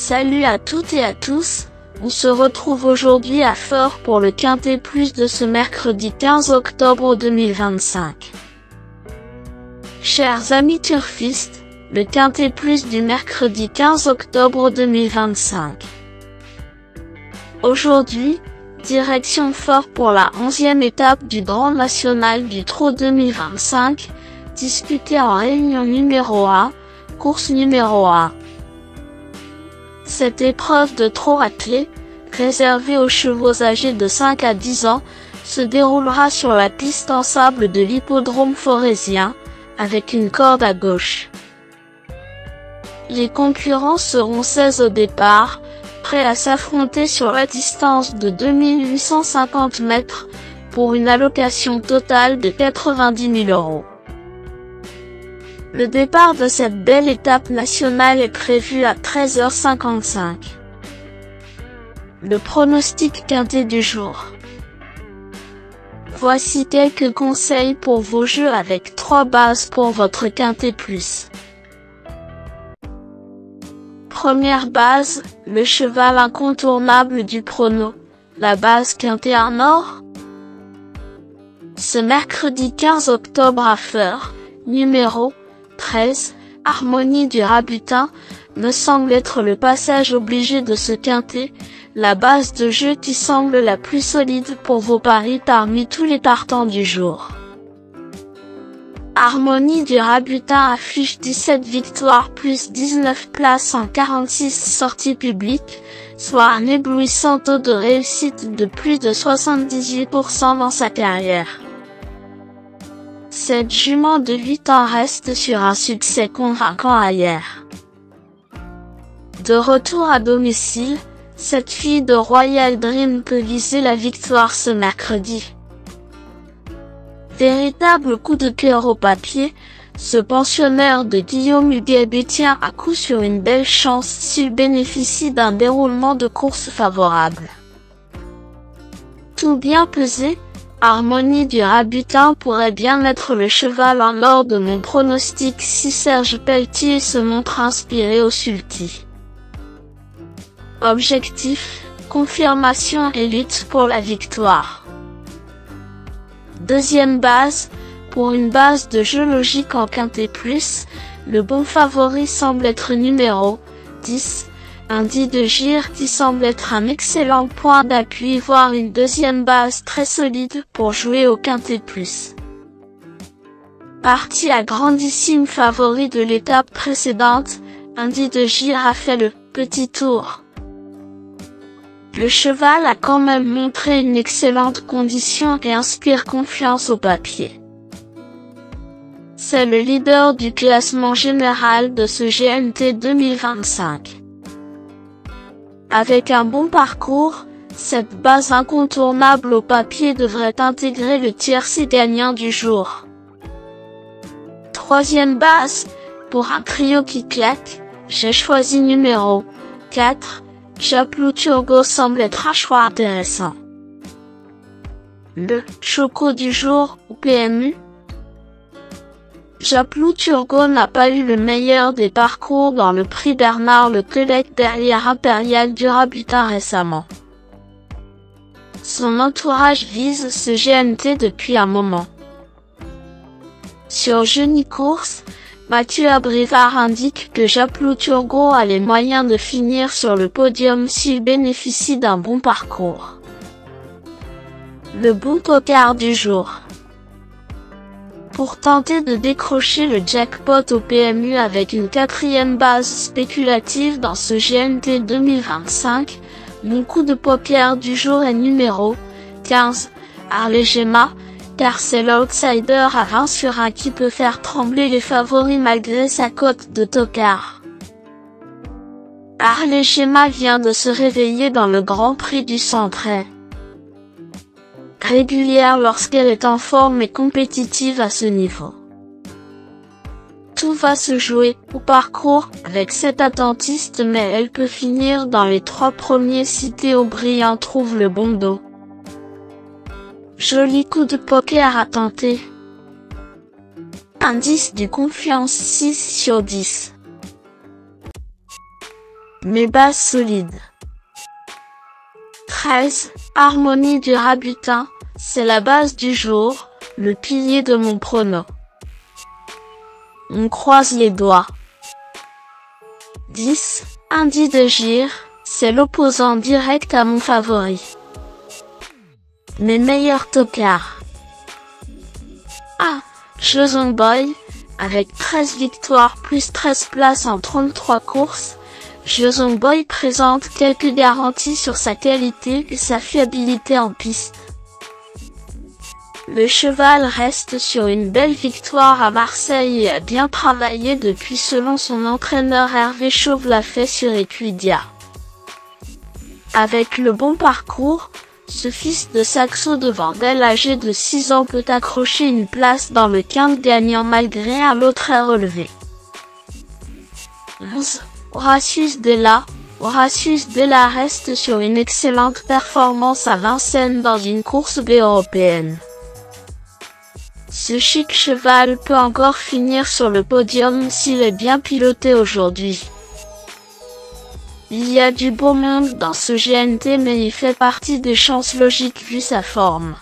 Salut à toutes et à tous, on se retrouve aujourd'hui à Fort pour le Quintet Plus de ce mercredi 15 octobre 2025. Chers amis turfistes, le Quintet Plus du mercredi 15 octobre 2025. Aujourd'hui, direction Fort pour la 11e étape du Grand National du Trot 2025, disputée en réunion numéro 1, course numéro 1. Cette épreuve de trot attelé, réservée aux chevaux âgés de 5 à 10 ans, se déroulera sur la piste en sable de l'hippodrome forésien, avec une corde à gauche. Les concurrents seront 16 au départ, prêts à s'affronter sur la distance de 2850 mètres, pour une allocation totale de 90 000 €. Le départ de cette belle étape nationale est prévu à 13h55. Le pronostic quintet du jour. Voici quelques conseils pour vos jeux avec 3 bases pour votre quintet plus. Première base, le cheval incontournable du prono, la base quintet en or. Ce mercredi 15 octobre à Fort, numéro 13, Harmonie du Rabutin, me semble être le passage obligé de ce quintet, la base de jeu qui semble la plus solide pour vos paris parmi tous les partants du jour. Harmonie du Rabutin affiche 17 victoires plus 19 places en 46 sorties publiques, soit un éblouissant taux de réussite de plus de 78% dans sa carrière. Cette jument de 8 ans reste sur un succès convaincant ailleurs. De retour à domicile, cette fille de Royal Dream peut viser la victoire ce mercredi. Véritable coup de cœur au papier, ce pensionnaire de Guillaume Huguet tient à coup sur une belle chance s'il bénéficie d'un déroulement de course favorable. Tout bien pesé, Harmonie du Rabutin pourrait bien être le cheval en or de mon pronostic si Serge Pelletier se montre inspiré au sulky. Objectif, confirmation et lutte pour la victoire. Deuxième base, pour une base de jeu logique en quintet plus, le bon favori semble être numéro 10, Indie de Gire qui semble être un excellent point d'appui voire une deuxième base très solide pour jouer au quintet plus. Parti à grandissime favori de l'étape précédente, Indie de Gire a fait le petit tour. Le cheval a quand même montré une excellente condition et inspire confiance au papier. C'est le leader du classement général de ce GNT 2025. Avec un bon parcours, cette base incontournable au papier devrait intégrer le tiercé gagnant du jour. Troisième base, pour un trio qui claque, j'ai choisi numéro 4, Japlou Turgot semble être un choix intéressant. Le choco du jour au PMU. Japlou Turgot n'a pas eu le meilleur des parcours dans le prix Bernard Leclerc derrière Impérial du Rabutin récemment. Son entourage vise ce GNT depuis un moment. Sur Jeune Course, Mathieu Abrivard indique que Japlou Turgot a les moyens de finir sur le podium s'il bénéficie d'un bon parcours. Le bon tocard du jour. Pour tenter de décrocher le jackpot au PMU avec une quatrième base spéculative dans ce GNT 2025, mon coup de poker du jour est numéro 15, Harley Gemma, car c'est l'outsider à 20 sur 1 qui peut faire trembler les favoris malgré sa cote de tocard. Harley Gemma vient de se réveiller dans le Grand Prix du Centray. Régulière lorsqu'elle est en forme et compétitive à ce niveau. Tout va se jouer au parcours avec cette attentiste mais elle peut finir dans les 3 premiers si Théo Briand trouve le bon dos. Joli coup de poker à tenter. Indice de confiance 6 sur 10. Mes bases solides. 13. Harmonie du rabutin, c'est la base du jour, le pilier de mon prono. On croise les doigts. 10. Indi de Gir, c'est l'opposant direct à mon favori. Mes meilleurs tocards. A. Joson Boy, avec 13 victoires plus 13 places en 33 courses, Joson Boy présente quelques garanties sur sa qualité et sa fiabilité en piste. Le cheval reste sur une belle victoire à Marseille et a bien travaillé depuis selon son entraîneur Hervé Chauvelafay sur Equidia. Avec le bon parcours, ce fils de Saxo de Vandel âgé de 6 ans peut accrocher une place dans le quinte gagnant malgré un lot très relevé. 11. Horatius Della. Horatius Della reste sur une excellente performance à Vincennes dans une course B européenne. Ce chic cheval peut encore finir sur le podium s'il est bien piloté aujourd'hui. Il y a du beau monde dans ce GNT mais il fait partie des chances logiques vu sa forme.